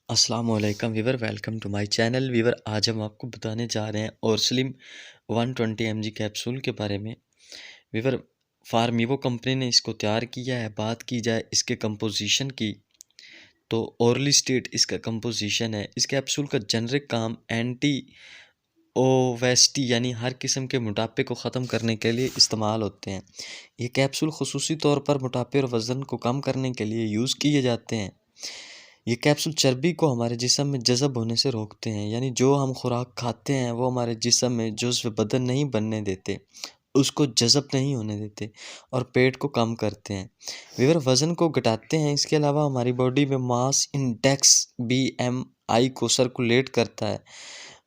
अस्सलाम वालेकुम viewer, welcome to my channel viewer. आज हम आपको बताने जा रहे हैं ओरसलिम 120 mg कैप्सूल के बारे में। वीवर, फार्मीवो कंपनी ने इसको तैयार किया है। बात की जाए इसके कंपोजिशन की तो ओरली स्टेट इसका कंपोजिशन है। इस कैप्सूल का जेनरिक काम एंटी ओवेस्टी यानी हर किस्म के मोटापे को ख़त्म करने के लिए इस्तेमाल होते हैं। ये कैप्सूल खुसूसी तौर पर मोटापे और वज़न को कम करने के लिए यूज़ किए जाते हैं। ये कैप्सूल चर्बी को हमारे जिस्म में जज़ब होने से रोकते हैं, यानी जो हम खुराक खाते हैं वो हमारे जिस्म में जुज़्व बदन नहीं बनने देते, उसको जज़ब नहीं होने देते और पेट को कम करते हैं। वीवर, वज़न को घटाते हैं। इसके अलावा हमारी बॉडी में मास इंडेक्स BMI को सर्कुलेट करता है।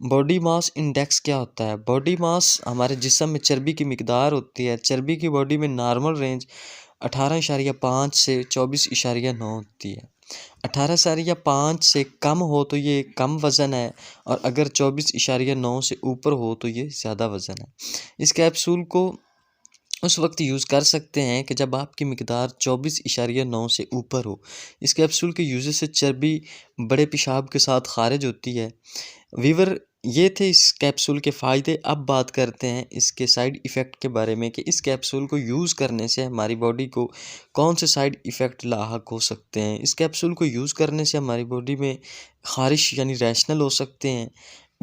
बॉडी मास इंडेक्स क्या होता है? बॉडी मास हमारे जिस्म में चर्बी की मिकदार होती है। चर्बी की बॉडी में नॉर्मल रेंज 18.5 से 24.9 होती है। 18.5 से कम हो तो ये कम वज़न है और अगर 24.9 से ऊपर हो तो ये ज़्यादा वज़न है। इस कैप्सूल को उस वक्त यूज़ कर सकते हैं कि जब आपकी मिकदार 24.9 से ऊपर हो। इस कैप्सूल के यूज़ से चर्बी बड़े पेशाब के साथ खारिज होती है। वीवर, ये थे इस कैप्सूल के फ़ायदे। अब बात करते हैं इसके साइड इफ़ेक्ट के बारे में कि इस कैप्सूल को यूज़ करने से हमारी बॉडी को कौन से साइड इफ़ेक्ट लाहक हो सकते हैं। इस कैप्सूल को यूज़ करने से हमारी बॉडी में ख़ारिश यानी रैशनल हो सकते हैं,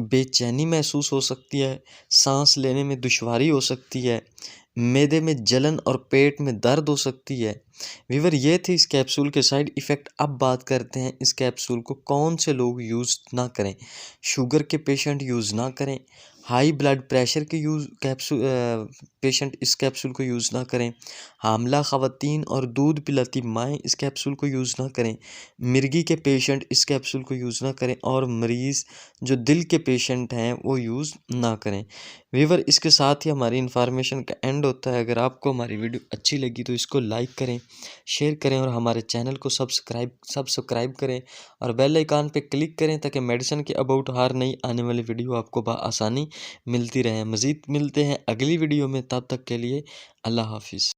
बेचैनी महसूस हो सकती है, सांस लेने में दुश्वारी हो सकती है, मैदे में जलन और पेट में दर्द हो सकती है। वीवर, ये थे इस कैप्सूल के साइड इफ़ेक्ट। अब बात करते हैं इस कैप्सूल को कौन से लोग यूज़ ना करें। शुगर के पेशेंट यूज़ ना करें, हाई ब्लड प्रेशर के पेशेंट इस कैप्सूल को यूज़ ना करें, हामला ख़वातीन और दूध पिलाती माएँ इस कैप्सूल को यूज़ ना करें, मिर्गी के पेशेंट इस कैप्सूल को यूज़ ना करें और मरीज़ जो दिल के पेशेंट हैं वो यूज़ ना करें। वीवर, इसके साथ ही हमारी इन्फॉर्मेशन का एंड होता है। अगर आपको हमारी वीडियो अच्छी लगी तो इसको लाइक करें, शेयर करें और हमारे चैनल को सब्सक्राइब करें और बेल आइकन पे क्लिक करें ताकि मेडिसिन के अबाउट हर नई आने वाली वीडियो आपको बआसानी मिलती रहे। मज़ीद मिलते हैं अगली वीडियो में, तब तक के लिए अल्लाह हाफिज़।